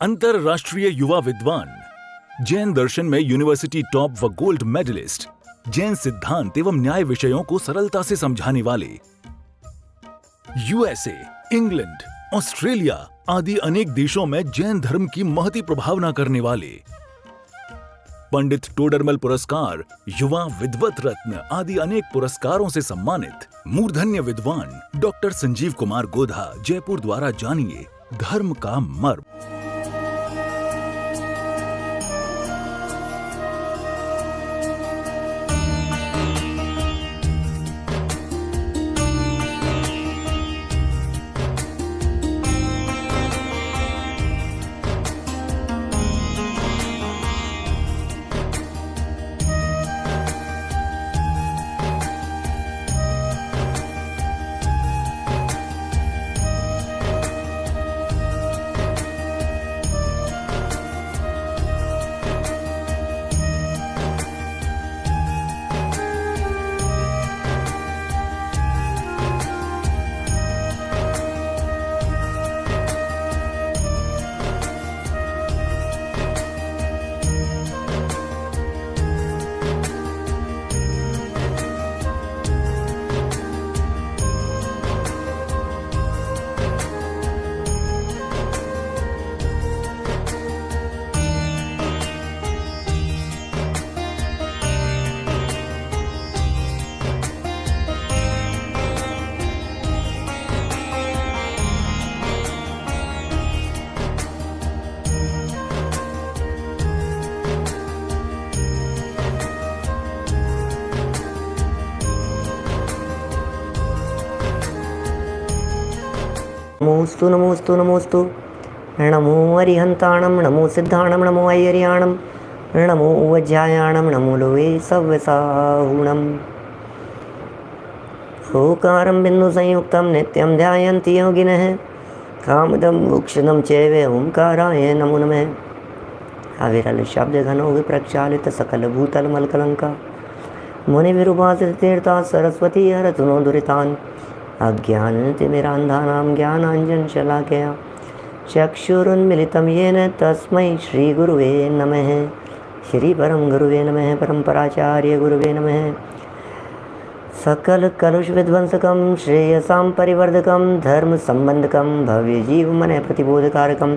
अंतरराष्ट्रीय युवा विद्वान, जैन दर्शन में यूनिवर्सिटी टॉप व गोल्ड मेडलिस्ट, जैन सिद्धांत एवं न्याय विषयों को सरलता से समझाने वाले, यूएसए, इंग्लैंड, ऑस्ट्रेलिया आदि अनेक देशों में जैन धर्म की महती प्रभावना करने वाले, पंडित टोडरमल पुरस्कार, युवा विद्वत रत्न आदि अनेक पुरस्कारों से सम्मानित मूर्धन्य विद्वान डॉक्टर संजीव कुमार गोधा जयपुर द्वारा जानिए धर्म का मर्म। नमोस्तु नमोस्तु नमोस्तु नमो अरिहंताणं नमो सिद्धाणं नमो ऐर्याणं नमो वज्रायाणं नमो लोवे सव्यसाहुणम् ओंकारं बिन्दुसंयुक्तं नित्यं ध्यायन्ति योगिनः कामदं मोक्षदं चैव ओंकाराय नमो नमः। अविरल शब्दघनो विप्रक्षालित सकलभूतलमलकलङ्का मुनिविरुपासित तीर्था सरस्वती हरतु नो दुरितान् अज्ञानतिमिरान्धानां ज्ञानाञ्जनशलाकया चक्षुरुन्मिलितं येन तस्मै श्रीगुरुवे नमः। श्रीपरं गुरुवे नमः। परम्पराचार्य गुरुवे नमः। सकलकलुषविध्वंसकं श्रेयसां परिवर्धकं धर्मसम्बन्धकं भव्यजीवमनः प्रतिबोधकारकं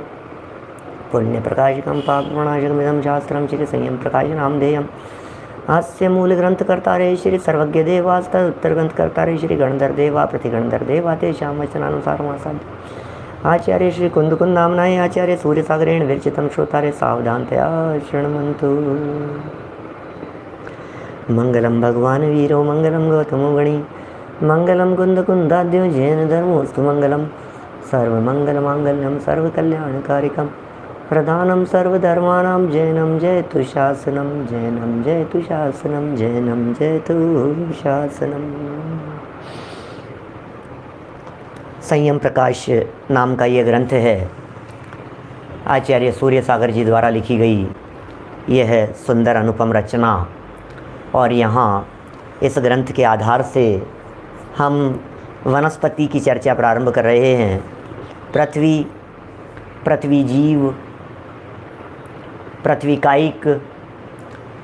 पुण्यप्रकाशकं पापप्रणाशकमिदं शास्त्रं श्रीसंयम प्रकाशनामधेयम् हास्य मूल ग्रंथकर्तारे श्री सर्वज्ञ देवास्त उत्तर ग्रंथकर्तारे श्री गणधर देवा प्रतिगणधर देवा तेषां वचनानुसारमासाद आचार्य श्री कुंदकुंदामनाय आचार्य सूर्यसागरेण विरचितं श्रोतारे सावधानतया शृण्वन्तु। मंगलम भगवान वीरो मंगलम गौतमो गणी मंगलम कुंदकुंदाद्यो जैन धर्मोस्तु मंगलम सर्वमंगलमांगल्यम सर्वकल्याणकारिकम् प्रधानं सर्वधर्माणां जैनं जयतु शासनं जैनं जयतु शासनं जैनं जयतु शासनं। संयम प्रकाश नाम का ये ग्रंथ है, आचार्य सूर्यसागर जी द्वारा लिखी गई यह सुंदर अनुपम रचना। और यहाँ इस ग्रंथ के आधार से हम वनस्पति की चर्चा प्रारंभ कर रहे हैं। पृथ्वी, पृथ्वी जीव, पृथ्वी कायिक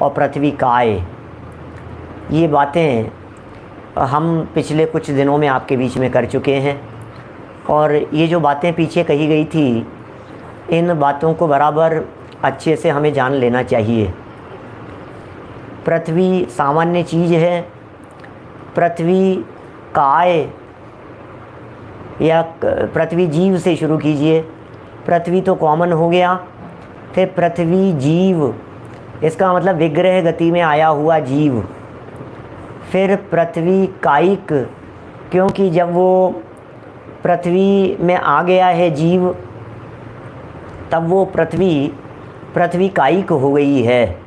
और पृथ्वी काय, ये बातें हम पिछले कुछ दिनों में आपके बीच में कर चुके हैं। और ये जो बातें पीछे कही गई थी, इन बातों को बराबर अच्छे से हमें जान लेना चाहिए। पृथ्वी सामान्य चीज़ है, पृथ्वी काय या पृथ्वी जीव से शुरू कीजिए। पृथ्वी तो कॉमन हो गया, फिर पृथ्वी जीव, इसका मतलब विग्रह गति में आया हुआ जीव। फिर पृथ्वी कायिक, क्योंकि जब वो पृथ्वी में आ गया है जीव, तब वो पृथ्वी कायिक हो गई है।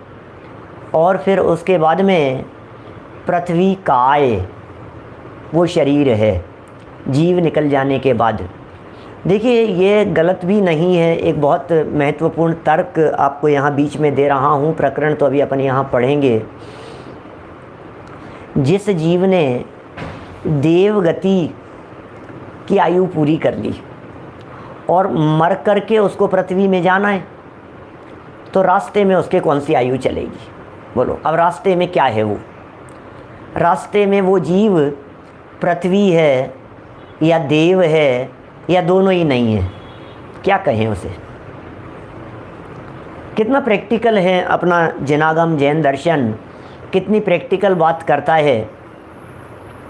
और फिर उसके बाद में पृथ्वी काय, वो शरीर है जीव निकल जाने के बाद। देखिए, ये गलत भी नहीं है। एक बहुत महत्वपूर्ण तर्क आपको यहाँ बीच में दे रहा हूँ। प्रकरण तो अभी अपन यहाँ पढ़ेंगे। जिस जीव ने देवगति की आयु पूरी कर ली और मर करके उसको पृथ्वी में जाना है, तो रास्ते में उसके कौन सी आयु चलेगी? बोलो, अब रास्ते में क्या है? वो रास्ते में वो जीव पृथ्वी है या देव है या दोनों ही नहीं है? क्या कहें उसे? कितना प्रैक्टिकल है अपना जनागम जैन दर्शन, कितनी प्रैक्टिकल बात करता है।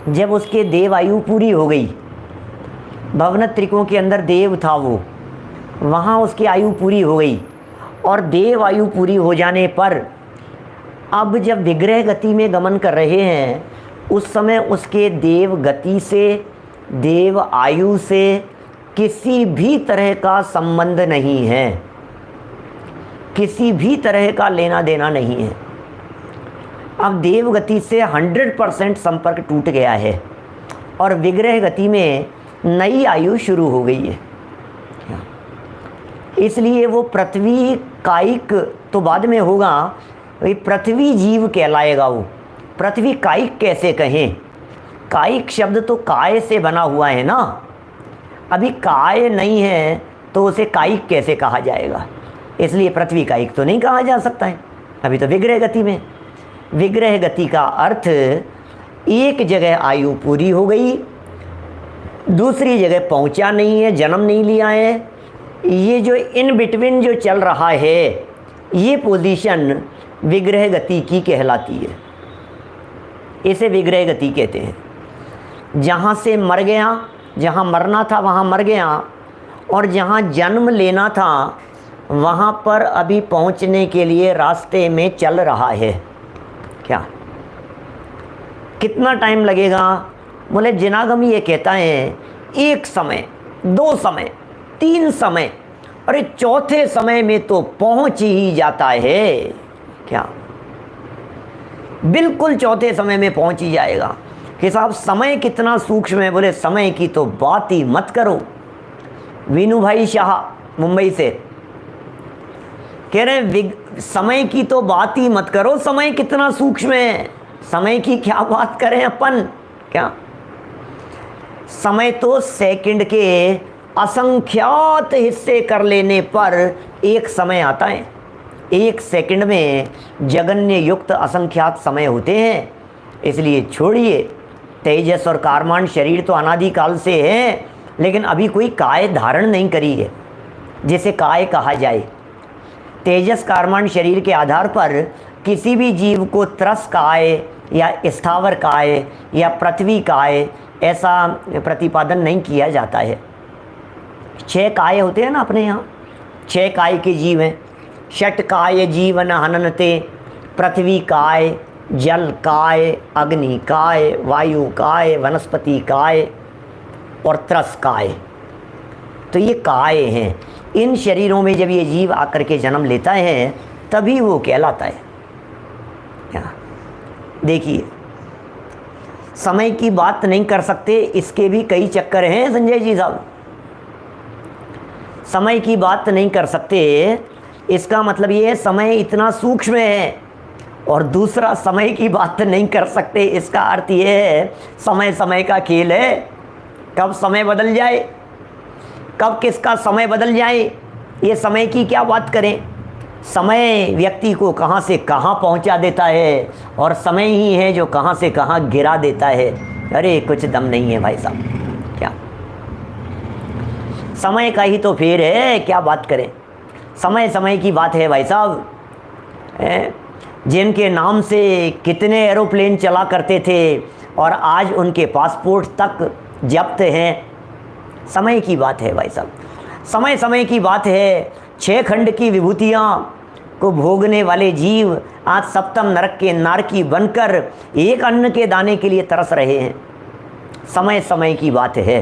जब उसके देव आयु पूरी हो गई, भवनत्रिकों के अंदर देव था वो, वहाँ उसकी आयु पूरी हो गई, और देव आयु पूरी हो जाने पर अब जब विग्रह गति में गमन कर रहे हैं, उस समय उसके देव गति से, देव आयु से किसी भी तरह का संबंध नहीं है, किसी भी तरह का लेना देना नहीं है। अब देव गति से 100% संपर्क टूट गया है और विग्रह गति में नई आयु शुरू हो गई है। इसलिए वो पृथ्वी कायिक तो बाद में होगा, वही पृथ्वी जीव कहलाएगा। वो पृथ्वी कायिक कैसे कहें? कायिक शब्द तो काय से बना हुआ है ना, अभी काय नहीं है तो उसे कायिक कैसे कहा जाएगा? इसलिए पृथ्वी कायिक तो नहीं कहा जा सकता है, अभी तो विग्रह गति में। विग्रह गति का अर्थ एक जगह आयु पूरी हो गई, दूसरी जगह पहुंचा नहीं है, जन्म नहीं लिया है, ये जो इन बिटवीन जो चल रहा है, ये पोजीशन विग्रह गति की कहलाती है। इसे विग्रह गति कहते हैं। जहाँ से मर गया, जहाँ मरना था वहाँ मर गया, और जहाँ जन्म लेना था वहाँ पर अभी पहुँचने के लिए रास्ते में चल रहा है। क्या कितना टाइम लगेगा? बोले जिनागम ये कहता है एक समय, दो समय, तीन समय, अरे चौथे समय में तो पहुंच ही जाता है। क्या बिल्कुल चौथे समय में पहुंच ही जाएगा कि साहब समय कितना सूक्ष्म है। बोले समय की तो बात ही मत करो। वीनू भाई शाह मुंबई से कह रहे हैं समय की तो बात ही मत करो, समय कितना सूक्ष्म है। समय की क्या बात करें अपन? क्या समय तो सेकंड के असंख्यात हिस्से कर लेने पर एक समय आता है। एक सेकंड में जगन्य युक्त असंख्यात समय होते हैं। इसलिए छोड़िए, तेजस और कारमान शरीर तो अनादिकाल से है, लेकिन अभी कोई काय धारण नहीं करी है जिसे काय कहा जाए। तेजस कारमान शरीर के आधार पर किसी भी जीव को त्रस काय या स्थावर काय या पृथ्वी काय ऐसा प्रतिपादन नहीं किया जाता है। 6 काय होते हैं ना अपने यहाँ, 6 काय के जीव हैं। षट काय जीवन हननते, पृथ्वी काय, जल काय, अग्नि काय, वायु काय, वनस्पति काय और त्रस काय। तो ये काय हैं। इन शरीरों में जब ये जीव आकर के जन्म लेता है तभी वो कहलाता है। देखिए, समय की बात नहीं कर सकते, इसके भी कई चक्कर हैं संजय जी साहब। समय की बात नहीं कर सकते, इसका मतलब ये है समय इतना सूक्ष्म है। और दूसरा, समय की बात नहीं कर सकते, इसका अर्थ ये है समय समय का खेल है। कब समय बदल जाए, कब किसका समय बदल जाए, ये समय की क्या बात करें। समय व्यक्ति को कहाँ से कहाँ पहुँचा देता है, और समय ही है जो कहाँ से कहाँ गिरा देता है। अरे कुछ दम नहीं है भाई साहब। क्या समय का ही तो फेर है, क्या बात करें। समय समय की बात है भाई साहब। जिनके नाम से कितने एरोप्लेन चला करते थे और आज उनके पासपोर्ट तक जब्त हैं, समय की बात है भाई साहब। समय समय की बात है। 6 खंड की विभूतियाँ को भोगने वाले जीव आज सप्तम नरक के नारकी बनकर एक अन्न के दाने के लिए तरस रहे हैं। समय समय की बात है।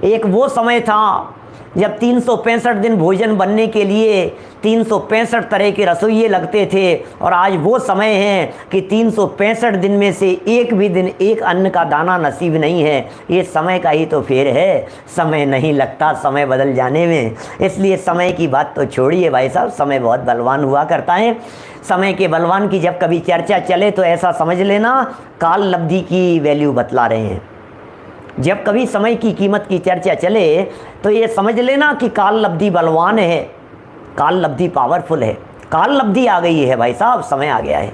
एक वो समय था जब 365 दिन भोजन बनने के लिए 365 तरह के रसोइये लगते थे, और आज वो समय है कि 365 दिन में से एक भी दिन एक अन्न का दाना नसीब नहीं है। ये समय का ही तो फेर है। समय नहीं लगता समय बदल जाने में। इसलिए समय की बात तो छोड़िए भाई साहब, समय बहुत बलवान हुआ करता है। समय के बलवान की जब कभी चर्चा चले तो ऐसा समझ लेना काल लब्धि की वैल्यू बतला रहे हैं। जब कभी समय की कीमत की चर्चा चले तो ये समझ लेना कि काल लब्धि बलवान है, काल लब्धि पावरफुल है। काल लब्धि आ गई है भाई साहब, समय आ गया है।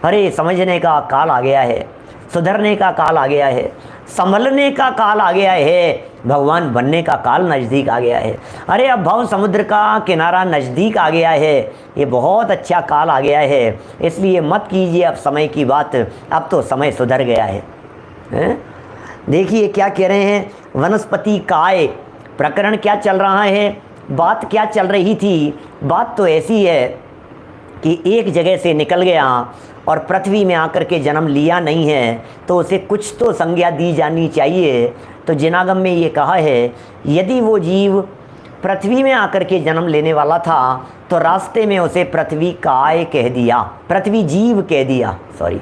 अरे समझने का काल आ गया है, सुधरने का काल आ गया है, संभलने का काल आ गया है, भगवान बनने का काल नज़दीक आ गया है। अरे अब भव समुद्र का किनारा नज़दीक आ गया है, ये बहुत अच्छा काल आ गया है। इसलिए मत कीजिए अब समय की बात, अब तो समय सुधर गया है, हैं? देखिए क्या कह रहे हैं, वनस्पति काय प्रकरण क्या चल रहा है, बात क्या चल रही थी। बात तो ऐसी है कि एक जगह से निकल गया और पृथ्वी में आकर के जन्म लिया नहीं है, तो उसे कुछ तो संज्ञा दी जानी चाहिए। तो जिनागम में ये कहा है, यदि वो जीव पृथ्वी में आकर के जन्म लेने वाला था तो रास्ते में उसे पृथ्वी काय कह दिया, पृथ्वी जीव कह दिया, सॉरी।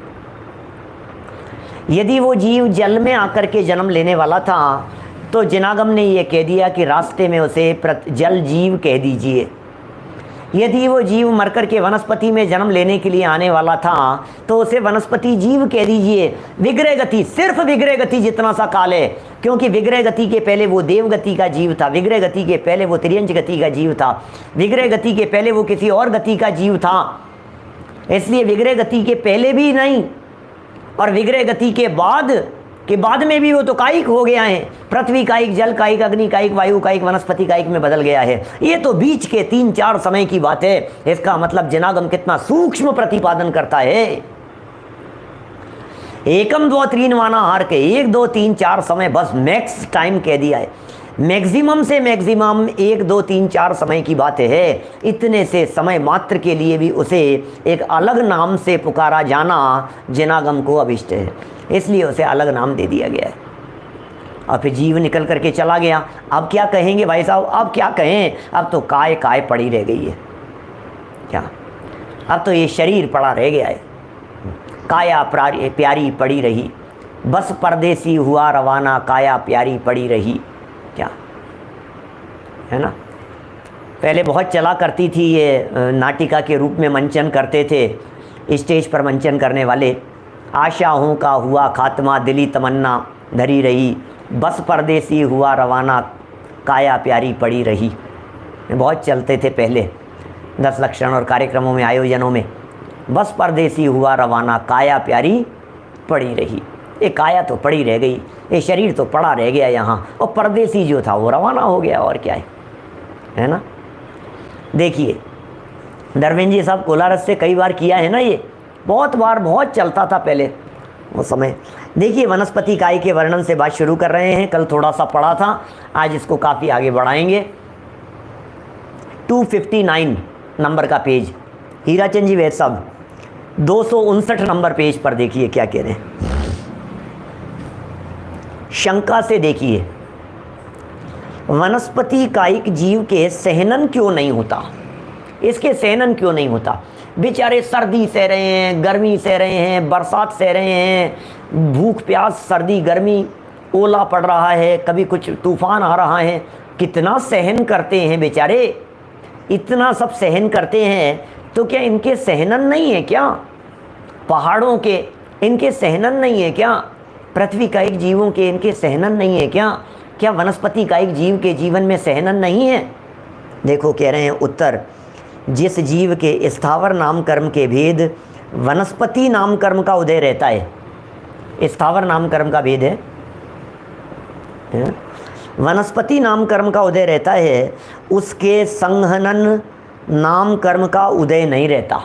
यदि वो जीव जल में आकर के जन्म लेने वाला था तो जिनागम ने ये कह दिया कि रास्ते में उसे जल जीव कह दीजिए। यदि वो जीव मरकर के वनस्पति में जन्म लेने के लिए आने वाला था तो उसे वनस्पति जीव कह दीजिए। विग्रह गति, सिर्फ विग्रह गति जितना सा काल है, क्योंकि विग्रह गति के पहले वो देव गति का जीव था, विग्रह गति के पहले वो त्रियंच गति का जीव था, विग्रह गति के पहले वो किसी और गति का जीव था। इसलिए विग्रह गति के पहले भी नहीं और विग्रह गति के बाद में भी वो तो कायिक हो गया है। पृथ्वी कायिक, जल कायिक, अग्नि कायिक, वायु कायिक, वनस्पति कायिक में बदल गया है। ये तो बीच के 3-4 समय की बात है। इसका मतलब जिनागम कितना सूक्ष्म प्रतिपादन करता है। एकम दो तीन वाना हार के 1 2 3 4 समय बस मैक्स टाइम कह दिया है। मैक्सिमम से मैक्सिमम 1 2 3 4 समय की बात है। इतने से समय मात्र के लिए भी उसे एक अलग नाम से पुकारा जाना जिनागम को अभिष्ट है, इसलिए उसे अलग नाम दे दिया गया है। और फिर जीव निकल करके चला गया। अब क्या कहेंगे भाई साहब, अब क्या कहें, अब तो काय काय पड़ी रह गई है। क्या, अब तो ये शरीर पड़ा रह गया है। काया प्यारी पड़ी रही, बस परदेसी हुआ रवाना, काया प्यारी पड़ी रही। क्या है ना, पहले बहुत चला करती थी ये, नाटिका के रूप में मंचन करते थे स्टेज पर मंचन करने वाले। आशाओं का हुआ खात्मा, दिली तमन्ना धरी रही, बस परदेसी हुआ रवाना, काया प्यारी पड़ी रही। बहुत चलते थे पहले 10 लक्षण और कार्यक्रमों में, आयोजनों में। बस परदेसी हुआ रवाना, काया प्यारी पड़ी रही। ये काया तो पड़ी रह गई, ये शरीर तो पड़ा रह गया यहाँ, और परदेसी जो था वो रवाना हो गया। और क्या है ना। देखिए दरवेन जी साहब कोलारस से कई बार किया है ना, ये बहुत बार, बहुत चलता था पहले वो समय। देखिए वनस्पति काय के वर्णन से बात शुरू कर रहे हैं। कल थोड़ा सा पढ़ा था, आज इसको काफ़ी आगे बढ़ाएंगे। 259 नंबर का पेज, हीराचंद जी वैद साहब 259 नंबर पेज पर देखिए क्या कह रहे हैं। शंका से देखिए, वनस्पति कायिक जीव के सहनन क्यों नहीं होता, इसके सहनन क्यों नहीं होता। बेचारे सर्दी सह रहे हैं, गर्मी सह रहे हैं, बरसात सह रहे हैं, भूख प्यास, सर्दी गर्मी, ओला पड़ रहा है, कभी कुछ तूफान आ रहा है, कितना सहन करते हैं बेचारे। इतना सब सहन करते हैं तो क्या इनके सहनन नहीं है क्या। पहाड़ों के इनके सहनन नहीं है क्या, पृथ्वी कायिक जीवों के इनके सहनन नहीं है क्या, क्या वनस्पति कायिक जीव के जीवन में सहनन नहीं है। देखो कह रहे हैं उत्तर, जिस जीव के स्थावर नाम कर्म के भेद वनस्पति नाम कर्म का उदय रहता है। स्थावर नाम कर्म का भेद है, वनस्पति नाम कर्म का उदय रहता है, उसके संहनन नाम कर्म का उदय नहीं रहता।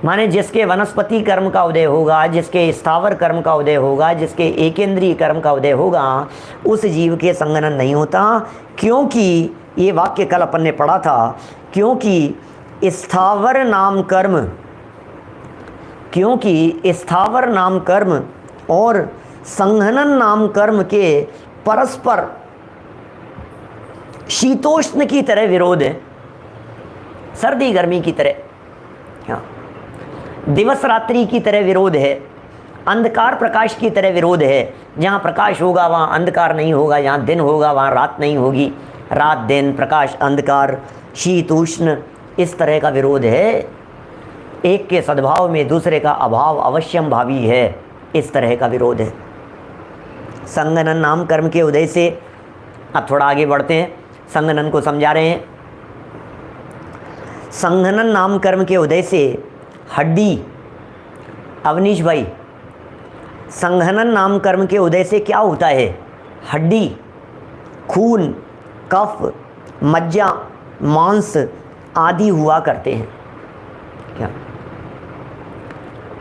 माने जिसके वनस्पति कर्म का उदय होगा, जिसके स्थावर कर्म का उदय होगा, जिसके एकेंद्रीय कर्म का उदय होगा, उस जीव के संगनन नहीं होता। क्योंकि ये वाक्य कल अपन ने पढ़ा था, क्योंकि स्थावर नाम कर्म, क्योंकि स्थावर नाम कर्म और संघनन नाम कर्म के परस्पर शीतोष्ण की तरह विरोध है, सर्दी गर्मी की तरह, हाँ, दिवस रात्रि की तरह विरोध है, अंधकार प्रकाश की तरह विरोध है। जहाँ प्रकाश होगा वहाँ अंधकार नहीं होगा, जहाँ दिन होगा वहाँ रात नहीं होगी, रात दिन, प्रकाश अंधकार, शीत उष्ण, इस तरह का विरोध है। एक के सद्भाव में दूसरे का अभाव अवश्यम भावी है। इस तरह का विरोध है। संघनन नाम कर्म के उदय से, अब थोड़ा आगे बढ़ते हैं, संघनन को समझा रहे हैं। संघनन नाम कर्म के उदय से हड्डी, अवनीश भाई, संघनन नाम कर्म के उदय से क्या होता है? हड्डी, खून, कफ, मज्जा, मांस आदि हुआ करते हैं। क्या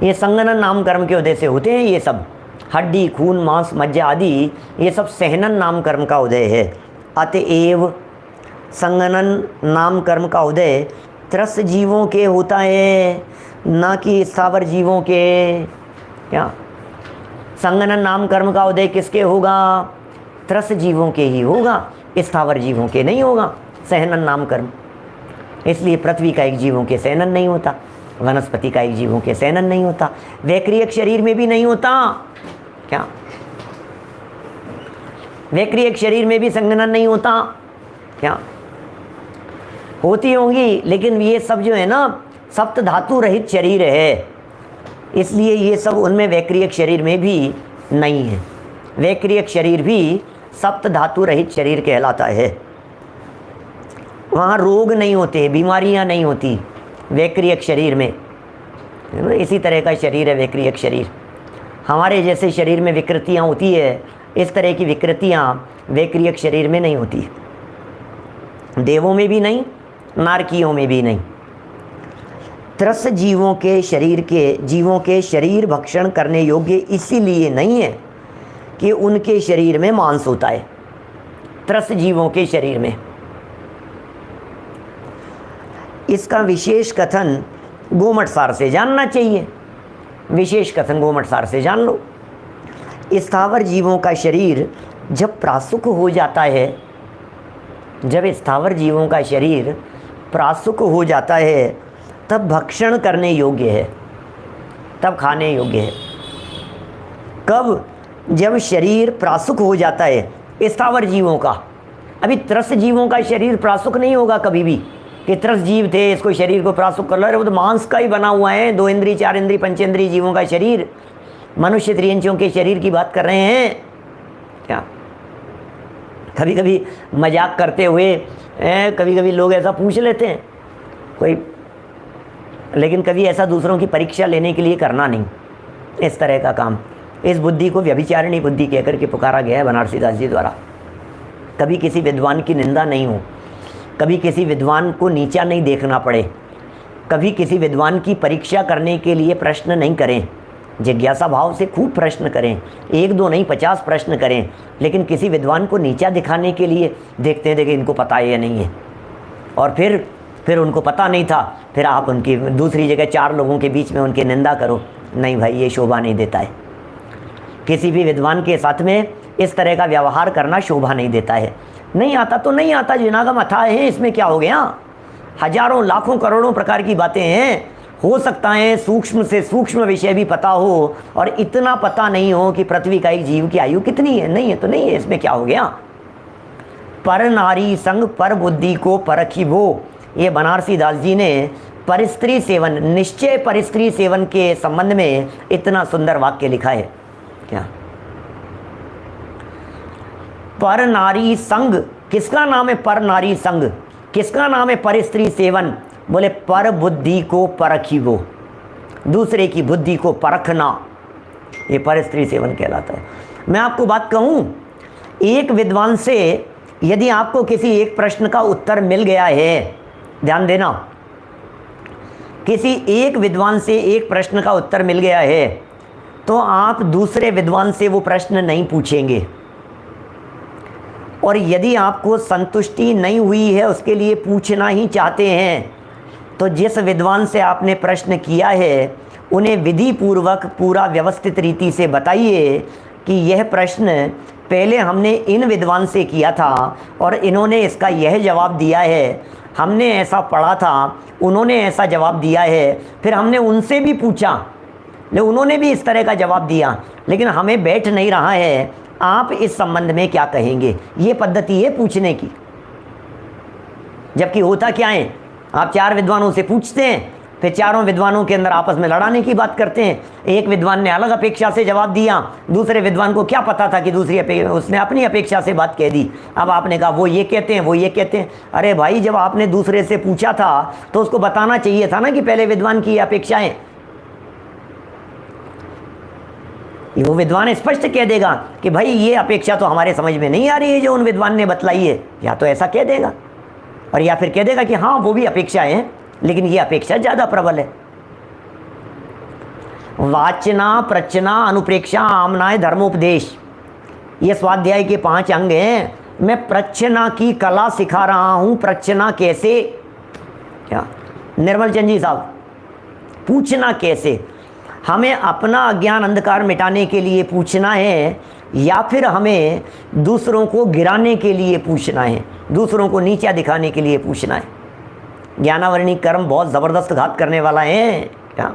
ये संघनन नाम कर्म के उदय से होते हैं? ये सब हड्डी, खून, मांस, मज्जा आदि ये सब सहनन नाम कर्म का उदय है। अतएव संघनन नाम कर्म का उदय त्रस्त जीवों के होता है, ना कि स्थावर जीवों के। क्या संघनन नाम कर्म का उदय किसके होगा? त्रस्त जीवों के ही होगा, स्थावर जीवों के नहीं होगा सहनन नाम कर्म। इसलिए पृथ्वी का एक जीवों के सहनन नहीं होता, वनस्पति का एक जीवों के सहनन नहीं होता, वैक्रियक शरीर में भी नहीं होता। क्या वैक्रियक शरीर में भी संघनन नहीं होता? क्या होती होंगी, लेकिन ये सब जो है ना सप्त धातु रहित शरीर है, इसलिए ये सब उनमें वैक्रियक शरीर में भी नहीं है। वैक्रियक शरीर भी सप्त धातु रहित शरीर कहलाता है। वहाँ रोग नहीं होते, बीमारियाँ नहीं होती वैक्रियक शरीर में। इसी तरह का शरीर है वैक्रियक शरीर। हमारे जैसे शरीर में विकृतियाँ होती है, इस तरह की विकृतियाँ वैक्रियक शरीर में नहीं होती, देवों में भी नहीं, नारकियों में भी नहीं। त्रस्त जीवों के शरीर भक्षण करने योग्य इसीलिए नहीं है कि उनके शरीर में मांस होता है। त्रस्त जीवों के शरीर में इसका विशेष कथन गोमठ सार से जानना चाहिए। विशेष कथन गोमठ सार से जान लो। स्थावर जीवों का शरीर जब प्रासुक हो जाता है, जब स्थावर जीवों का शरीर प्रासुक हो जाता है, तब भक्षण करने योग्य है, तब खाने योग्य है। कब? जब शरीर प्रासुक हो जाता है स्थावर जीवों का। अभी त्रस्त जीवों का शरीर प्रासुक नहीं होगा कभी भी कि त्रस्त जीव थे, इसको शरीर को प्रासुक कर लो। अरे वो तो मांस का ही बना हुआ है। 2 इंद्रिय, 4 इंद्रिय, पंचेंद्रिय जीवों का शरीर, मनुष्य त्रियंचियों के शरीर की बात कर रहे हैं। क्या कभी कभी मजाक करते हुए कभी कभी लोग ऐसा पूछ लेते हैं कोई, लेकिन कभी ऐसा दूसरों की परीक्षा लेने के लिए करना नहीं, इस तरह का काम। इस बुद्धि को व्यभिचारिणी बुद्धि कहकर के पुकारा गया है बनारसी दास जी द्वारा। कभी किसी विद्वान की निंदा नहीं हो, कभी किसी विद्वान को नीचा नहीं देखना पड़े, कभी किसी विद्वान की परीक्षा करने के लिए प्रश्न नहीं करें। जिज्ञासा भाव से खूब प्रश्न करें, 1 2 नहीं 50 प्रश्न करें, लेकिन किसी विद्वान को नीचा दिखाने के लिए देखते हैं इनको पता है या नहीं है, और फिर उनको पता नहीं था, फिर आप उनकी दूसरी जगह 4 लोगों के बीच में उनकी निंदा करो। नहीं भाई, ये शोभा नहीं देता है। किसी भी विद्वान के साथ में इस तरह का व्यवहार करना शोभा नहीं देता है। नहीं आता तो नहीं आता, जिनागम अथाह है, इसमें क्या हो गया? हजारों लाखों करोड़ों प्रकार की बातें हैं। हो सकता है सूक्ष्म से सूक्ष्म विषय भी पता हो और इतना पता नहीं हो कि पृथ्वी का एक जीव की आयु कितनी है। नहीं है तो नहीं है, इसमें क्या हो गया? पर नारी संग पर बुद्धि को परखी वो, ये बनारसी दास जी ने परिस्त्री सेवन, निश्चय परिस्त्री सेवन के संबंध में इतना सुंदर वाक्य लिखा है। क्या पर नारी संग किसका नाम है? पर नारी संग किसका नाम है? परिस्त्री सेवन। बोले पर बुद्धि को परखी वो, दूसरे की बुद्धि को परखना, ये परिस्त्री सेवन कहलाता है। मैं आपको बात कहूं, एक विद्वान से यदि आपको किसी एक प्रश्न का उत्तर मिल गया है, ध्यान देना, किसी एक विद्वान से एक प्रश्न का उत्तर मिल गया है, तो आप दूसरे विद्वान से वो प्रश्न नहीं पूछेंगे। और यदि आपको संतुष्टि नहीं हुई है, उसके लिए पूछना ही चाहते हैं, तो जिस विद्वान से आपने प्रश्न किया है उन्हें विधि पूर्वक पूरा व्यवस्थित रीति से बताइए कि यह प्रश्न पहले हमने इन विद्वान से किया था और इन्होंने इसका यह जवाब दिया है, हमने ऐसा पढ़ा था, उन्होंने ऐसा जवाब दिया है, फिर हमने उनसे भी पूछा, लेकिन उन्होंने भी इस तरह का जवाब दिया, लेकिन हमें बैठ नहीं रहा है, आप इस संबंध में क्या कहेंगे? ये पद्धति है पूछने की। जबकि होता क्या है, आप 4 विद्वानों से पूछते हैं, फिर चारों विद्वानों के अंदर आपस में लड़ाने की बात करते हैं। एक विद्वान ने अलग अपेक्षा से जवाब दिया, दूसरे विद्वान को क्या पता था कि उसने अपनी अपेक्षा से बात कह दी। अब आपने कहा वो ये कहते हैं, वो ये कहते हैं। अरे भाई, जब आपने दूसरे से पूछा था तो उसको बताना चाहिए था ना कि पहले विद्वान की ये अपेक्षाएं। वो विद्वान स्पष्ट कह देगा कि भाई ये अपेक्षा तो हमारे समझ में नहीं आ रही है जो उन विद्वान ने बतलाई है, या तो ऐसा कह देगा, और या फिर कह देगा कि हाँ वो भी अपेक्षाएं हैं लेकिन ये अपेक्षा ज़्यादा प्रबल है। वाचना, प्रचना, अनुप्रेक्षा, आमनाय, धर्मोपदेश, ये स्वाध्याय के 5 अंग हैं। मैं प्रचना की कला सिखा रहा हूँ। प्रचना कैसे? क्या निर्मल चंद जी साहब, पूछना कैसे? हमें अपना अज्ञान अंधकार मिटाने के लिए पूछना है या फिर हमें दूसरों को गिराने के लिए पूछना है, दूसरों को नीचा दिखाने के लिए पूछना है? ज्ञानावरणी कर्म बहुत ज़बरदस्त घात करने वाला है। क्या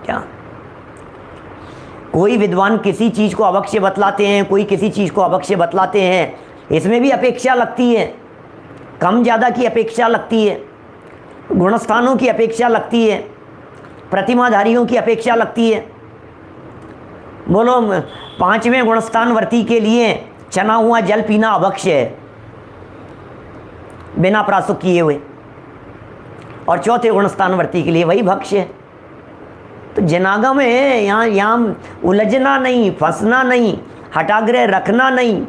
क्या कोई विद्वान किसी चीज़ को अवश्य बतलाते हैं, कोई किसी चीज़ को अवश्य बतलाते हैं, इसमें भी अपेक्षा लगती है, कम ज़्यादा की अपेक्षा लगती है, गुणस्थानों की अपेक्षा लगती है, प्रतिमाधारियों की अपेक्षा लगती है। बोलो 5वें गुणस्थान वर्ती के लिए चना हुआ जल पीना अवश्य है बिना प्रासुक किए हुए, और 4थे गुणस्थान वर्ती के लिए वही भक्ष्य है। तो जनागम है, यहाँ उलझना नहीं, फंसना नहीं, हटाग्रह रखना नहीं।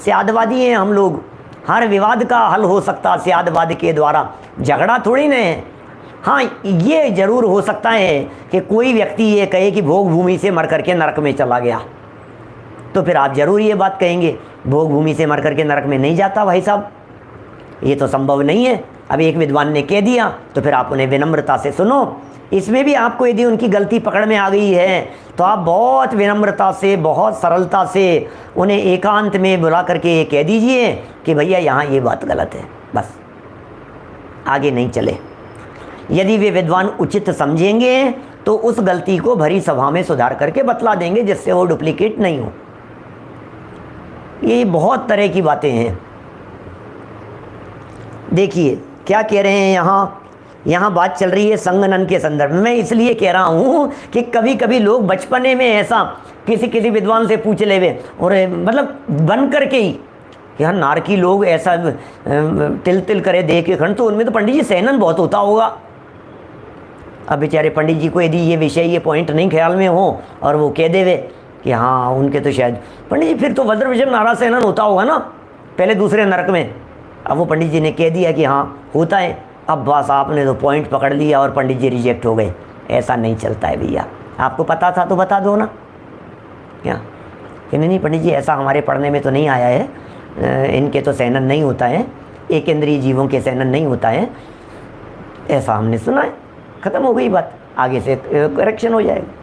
स्यादवादी हैं हम लोग, हर विवाद का हल हो सकता स्यादवाद के द्वारा, झगड़ा थोड़ी न है। हाँ, ये जरूर हो सकता है कि कोई व्यक्ति ये कहे कि भोग भूमि से मर करके नरक में चला गया, तो फिर आप जरूर ये बात कहेंगे भोग भूमि से मर करके नरक में नहीं जाता भाई साहब, ये तो संभव नहीं है। अब एक विद्वान ने कह दिया तो फिर आप उन्हें विनम्रता से सुनो। इसमें भी आपको यदि उनकी गलती पकड़ में आ गई है तो आप बहुत विनम्रता से, बहुत सरलता से उन्हें एकांत में बुला करके ये कह दीजिए कि भैया यहाँ ये बात गलत है, बस आगे नहीं चले। यदि वे विद्वान उचित समझेंगे तो उस गलती को भरी सभा में सुधार करके बतला देंगे जिससे वो डुप्लीकेट नहीं हो। ये बहुत तरह की बातें हैं। देखिए क्या कह रहे हैं यहाँ बात चल रही है संगनन के संदर्भ में। मैं इसलिए कह रहा हूँ कि कभी कभी लोग बचपने में ऐसा किसी विद्वान से पूछ ले वे, और मतलब बन करके ही यार नारकी लोग ऐसा तिल तिल करे देख के खंड, तो उनमें तो पंडित जी सहनन बहुत होता होगा। अब बेचारे पंडित जी को यदि ये विषय, ये पॉइंट नहीं ख्याल में हो और वो कह देवे कि हाँ उनके तो शायद पंडित जी, फिर तो वज्र विषम नारा सहनन होता होगा ना पहले दूसरे नरक में। अब वो पंडित जी ने कह दिया कि हाँ होता है, अब बस आपने तो पॉइंट पकड़ लिया और पंडित जी रिजेक्ट हो गए। ऐसा नहीं चलता है भैया, आपको पता था तो बता दो ना। क्या कि नहीं पंडित जी ऐसा हमारे पढ़ने में तो नहीं आया है, इनके तो सहनन नहीं होता है, एक इंद्रिय जीवों के सहनन नहीं होता है, ऐसा हमने सुना है। ख़त्म हो गई बात, आगे से करेक्शन हो जाएगा।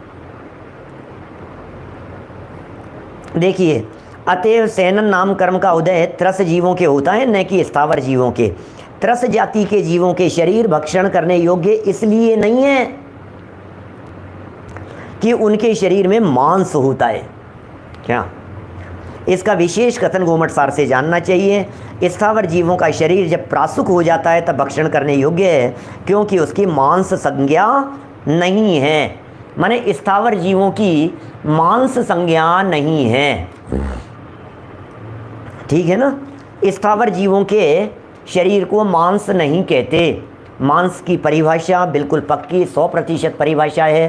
देखिए, अतएव सहनन नाम कर्म का उदय त्रस जीवों के होता है, न कि स्थावर जीवों के। त्रस जाति के जीवों के शरीर भक्षण करने योग्य इसलिए नहीं है कि उनके शरीर में मांस होता है। क्या इसका विशेष कथन गोमटसार से जानना चाहिए। स्थावर जीवों का शरीर जब प्रासुक हो जाता है तब भक्षण करने योग्य है, क्योंकि उसकी मांस संज्ञा नहीं है। माने स्थावर जीवों की मांस संज्ञा नहीं है, ठीक है ना। स्थावर जीवों के शरीर को मांस नहीं कहते। मांस की परिभाषा बिल्कुल पक्की 100% परिभाषा है।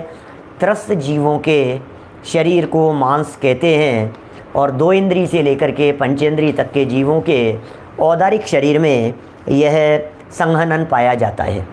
त्रस्त जीवों के शरीर को मांस कहते हैं, और 2 इंद्रिय से लेकर के पंचेंद्रिय तक के जीवों के औदारिक शरीर में यह संहनन पाया जाता है।